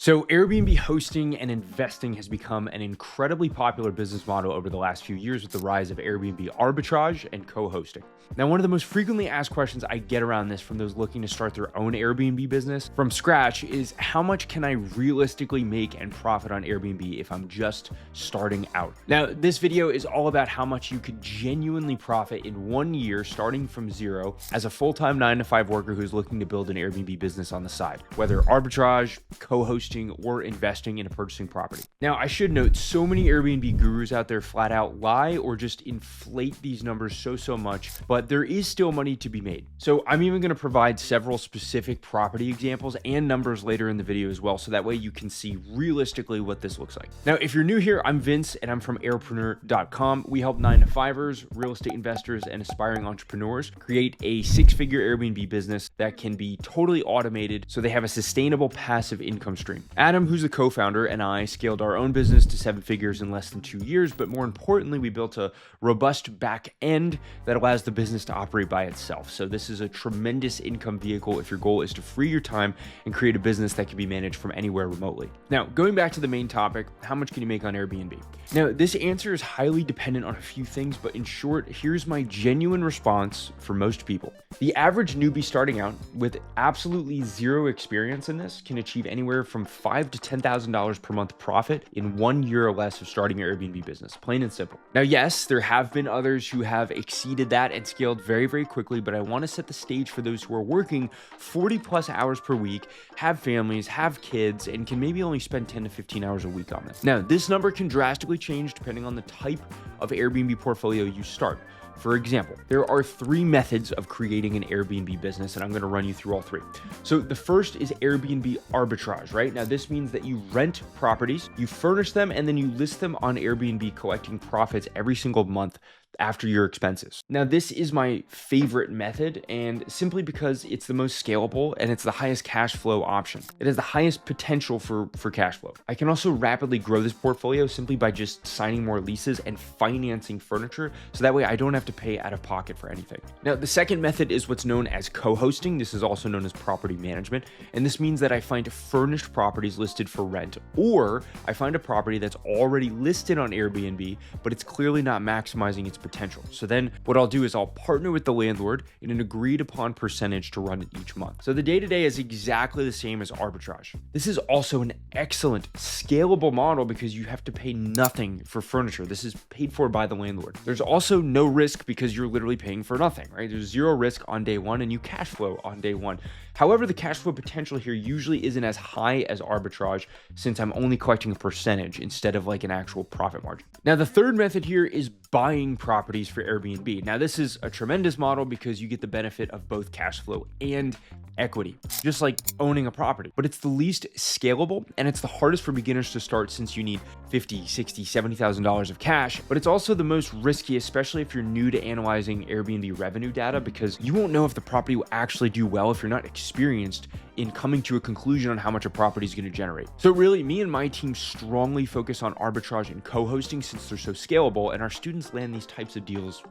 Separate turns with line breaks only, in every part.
So Airbnb hosting and investing has become an incredibly popular business model over the last few years with the rise of Airbnb arbitrage and co-hosting. Now, one of the most frequently asked questions I get around this from those looking to start their own Airbnb business from scratch is, how much can I realistically make and profit on Airbnb if I'm just starting out? Now, this video is all about how much you could genuinely profit in 1 year starting from zero as a full-time 9-to-5 worker who's looking to build an Airbnb business on the side, whether arbitrage, co-hosting, or investing in a purchasing property. Now, I should note, so many Airbnb gurus out there flat out lie or just inflate these numbers so much, but there is still money to be made. So I'm even going to provide several specific property examples and numbers later in the video as well, so that way you can see realistically what this looks like. Now, if you're new here, I'm Vince and I'm from airpreneur.com. We help 9-to-5ers, real estate investors, and aspiring entrepreneurs create a 6-figure Airbnb business that can be totally automated so they have a sustainable passive income stream. Adam, who's the co-founder, and I scaled our own business to 7 figures in less than 2 years, but more importantly, we built a robust back end that allows the business to operate by itself. So this is a tremendous income vehicle if your goal is to free your time and create a business that can be managed from anywhere remotely. Now, going back to the main topic, how much can you make on Airbnb? Now, this answer is highly dependent on a few things, but in short, here's my genuine response for most people. The average newbie starting out with absolutely zero experience in this can achieve anywhere from $5,000 to $10,000 per month profit in 1 year or less of starting your Airbnb business, plain and simple. Now, yes, there have been others who have exceeded that and scaled very quickly, but I want to set the stage for those who are working 40 plus hours per week, have families, have kids, and can maybe only spend 10 to 15 hours a week on this. Now, this number can drastically change depending on the type of Airbnb portfolio you start. For example, there are 3 methods of creating an Airbnb business, and I'm going to run you through all 3. So the first is Airbnb arbitrage, right? Now, this means that you rent properties, you furnish them, and then you list them on Airbnb, collecting profits every single month after your expenses. Now, this is my favorite method, and simply because it's the most scalable and it's the highest cash flow option. It has the highest potential for cash flow. I can also rapidly grow this portfolio simply by just signing more leases and financing furniture, so that way I don't have to pay out of pocket for anything. Now, the second method is what's known as co-hosting. This is also known as property management, and this means that I find furnished properties listed for rent, or I find a property that's already listed on Airbnb, but it's clearly not maximizing its potential. So then what I'll do is I'll partner with the landlord in an agreed upon percentage to run it each month. So the day-to-day is exactly the same as arbitrage. This is also an excellent scalable model because you have to pay nothing for furniture. This is paid for by the landlord. There's also no risk because you're literally paying for nothing, right? There's zero risk on day one and you cash flow on day one. However, the cash flow potential here usually isn't as high as arbitrage since I'm only collecting a percentage instead of like an actual profit margin. Now, the third method here is buying properties for Airbnb. Now, this is a tremendous model because you get the benefit of both cash flow and equity, just like owning a property, but it's the least scalable and it's the hardest for beginners to start since you need $50,000, $60,000, $70,000 of cash, but it's also the most risky, especially if you're new to analyzing Airbnb revenue data, because you won't know if the property will actually do well if you're not experienced in coming to a conclusion on how much a property is going to generate. So really, me and my team strongly focus on arbitrage and co-hosting since they're so scalable, and our students land these types of deals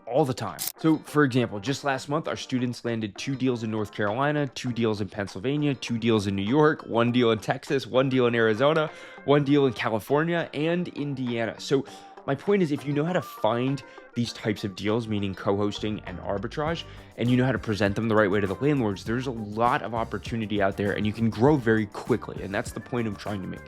all the time. So for example, just last month, our students landed 2 deals in North Carolina, 2 deals in Pennsylvania, 2 deals in New York, 1 deal in Texas, 1 deal in Arizona, 1 deal in California, and Indiana. So my point is, if you know how to find these types of deals, meaning co-hosting and arbitrage, and you know how to present them the right way to the landlords, there's a lot of opportunity out there and you can grow very quickly. And that's the point I'm trying to make.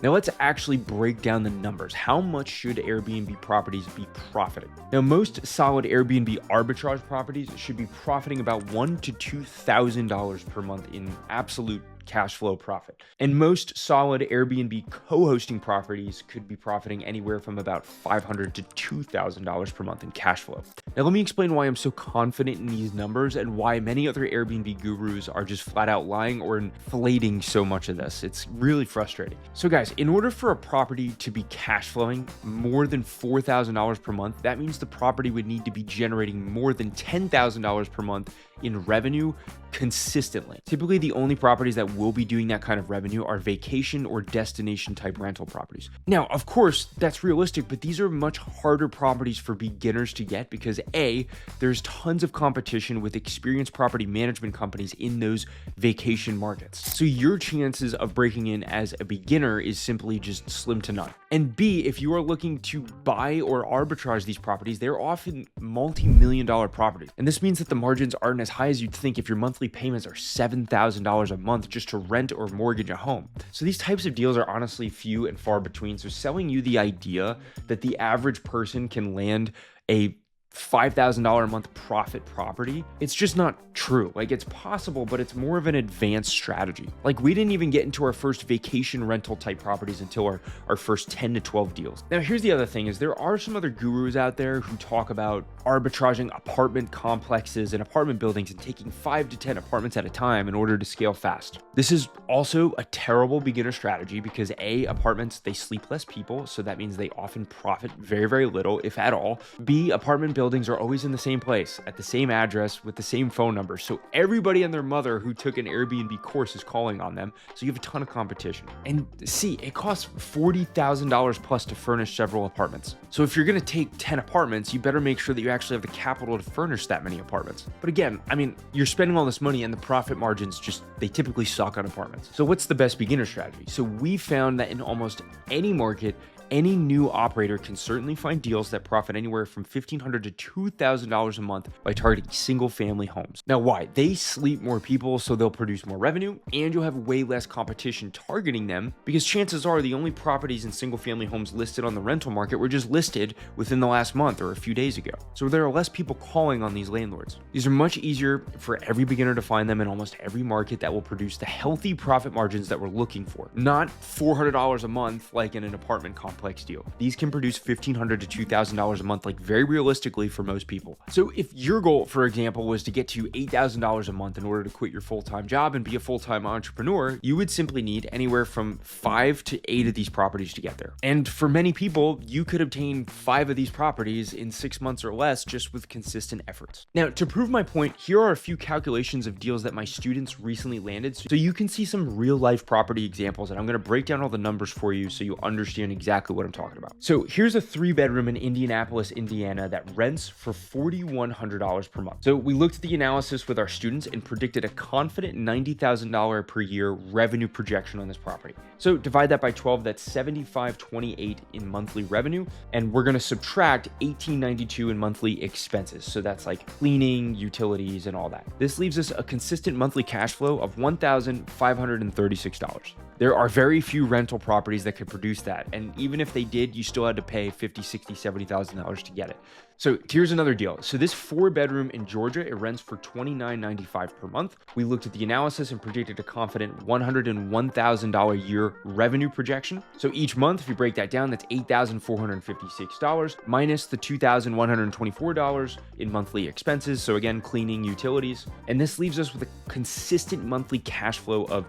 Now let's actually break down the numbers. How much should Airbnb properties be profiting? Now, most solid Airbnb arbitrage properties should be profiting about $1,000 to $2,000 per month in absolute cash flow profit. And most solid Airbnb co-hosting properties could be profiting anywhere from about $500 to $2,000 per month in cash flow. Now, let me explain why I'm so confident in these numbers and why many other Airbnb gurus are just flat out lying or inflating so much of this. It's really frustrating. So guys, in order for a property to be cash flowing more than $4,000 per month, that means the property would need to be generating more than $10,000 per month in revenue consistently. Typically, the only properties that will be doing that kind of revenue are vacation or destination type rental properties. Now, of course, that's realistic, but these are much harder properties for beginners to get because A, there's tons of competition with experienced property management companies in those vacation markets. So your chances of breaking in as a beginner is simply just slim to none. And B, if you are looking to buy or arbitrage these properties, they're often multi-million dollar properties. And this means that the margins aren't as high as you'd think if your monthly payments are $7,000 a month just to rent or mortgage a home. So these types of deals are honestly few and far between. So selling you the idea that the average person can land a $5,000 a month profit property, it's just not true. Like, it's possible, but it's more of an advanced strategy. Like, we didn't even get into our first vacation rental type properties until our first 10 to 12 deals. Now, here's the other thing is there are some other gurus out there who talk about arbitraging apartment complexes and apartment buildings and taking 5 to 10 apartments at a time in order to scale fast. This is also a terrible beginner strategy because A, apartments, they sleep less people, so that means they often profit very, very little, if at all. B, apartment buildings are always in the same place, at the same address, with the same phone number. So everybody and their mother who took an Airbnb course is calling on them. So you have a ton of competition. And C, it costs $40,000 plus to furnish several apartments. So if you're going to take 10 apartments, you better make sure that you actually have the capital to furnish that many apartments. But again, I mean, you're spending all this money and the profit margins they typically suck on apartments. So what's the best beginner strategy? So we found that in almost any market, any new operator can certainly find deals that profit anywhere from $1,500 to $2,000 a month by targeting single family homes. Now, why? They sleep more people, so they'll produce more revenue, and you'll have way less competition targeting them because chances are the only properties in single family homes listed on the rental market were just listed within the last month or a few days ago. So there are less people calling on these landlords. These are much easier for every beginner to find them in almost every market that will produce the healthy profit margins that we're looking for, not $400 a month like in an apartment complex deal. These can produce $1,500 to $2,000 a month, like very realistically for most people. So if your goal, for example, was to get to $8,000 a month in order to quit your full-time job and be a full-time entrepreneur, you would simply need anywhere from 5 to 8 of these properties to get there. And for many people, you could obtain 5 of these properties in 6 months or less just with consistent efforts. Now, to prove my point, here are a few calculations of deals that my students recently landed so you can see some real-life property examples, and I'm going to break down all the numbers for you so you understand exactly what I'm talking about. So here's a 3-bedroom in Indianapolis, Indiana that rents for $4,100 per month. So we looked at the analysis with our students and predicted a confident $90,000 per year revenue projection on this property. So divide that by 12, that's $7,528 in monthly revenue, and we're going to subtract $1,892 in monthly expenses. So that's like cleaning, utilities, and all that. This leaves us a consistent monthly cash flow of $1,536. There are very few rental properties that could produce that, and even if they did, you still had to pay $50,000, $60,000, $70,000 to get it. So here's another deal. So this 4-bedroom in Georgia, it rents for $29.95 per month. We looked at the analysis and predicted a confident $101,000 a year revenue projection. So each month, if you break that down, that's $8,456 minus the $2,124 in monthly expenses. So again, cleaning, utilities. And this leaves us with a consistent monthly cash flow of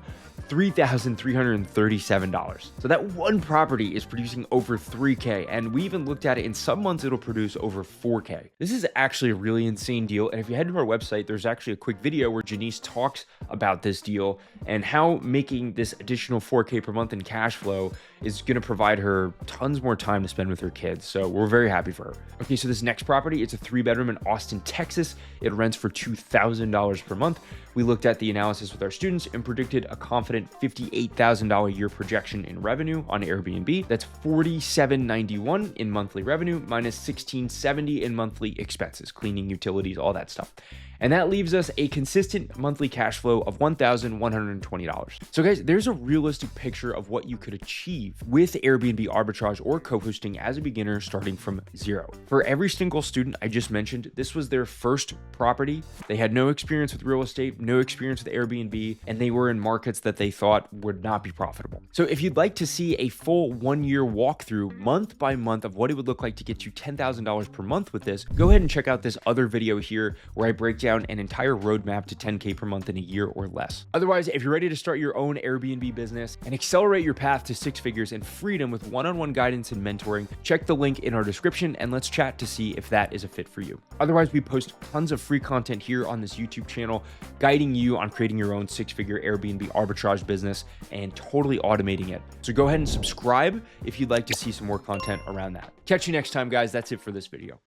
$3,337. So that one property is producing over $3K, and we even looked at it in some months it'll produce over $4K. This is actually a really insane deal, and if you head to our website, there's actually a quick video where Janice talks about this deal and how making this additional $4K per month in cash flow is going to provide her tons more time to spend with her kids. So we're very happy for her. Okay, so this next property, it's a 3-bedroom in Austin, Texas. It rents for $2,000 per month. We looked at the analysis with our students and predicted a confident $58,000 a year projection in revenue on Airbnb. That's $47.91 in monthly revenue minus $16.70 in monthly expenses, cleaning, utilities, all that stuff. And that leaves us a consistent monthly cash flow of $1,120. So guys, there's a realistic picture of what you could achieve with Airbnb arbitrage or co-hosting as a beginner starting from zero. For every single student I just mentioned, this was their first property. They had no experience with real estate, no experience with Airbnb, and they were in markets that they thought would not be profitable. So if you'd like to see a full 1-year walkthrough month by month of what it would look like to get you $10,000 per month with this, go ahead and check out this other video here where I break down down an entire roadmap to 10K per month in a year or less. Otherwise, if you're ready to start your own Airbnb business and accelerate your path to 6 figures and freedom with one-on-one guidance and mentoring, check the link in our description and let's chat to see if that is a fit for you. Otherwise, we post tons of free content here on this YouTube channel, guiding you on creating your own 6-figure Airbnb arbitrage business and totally automating it. So go ahead and subscribe if you'd like to see some more content around that. Catch you next time, guys. That's it for this video.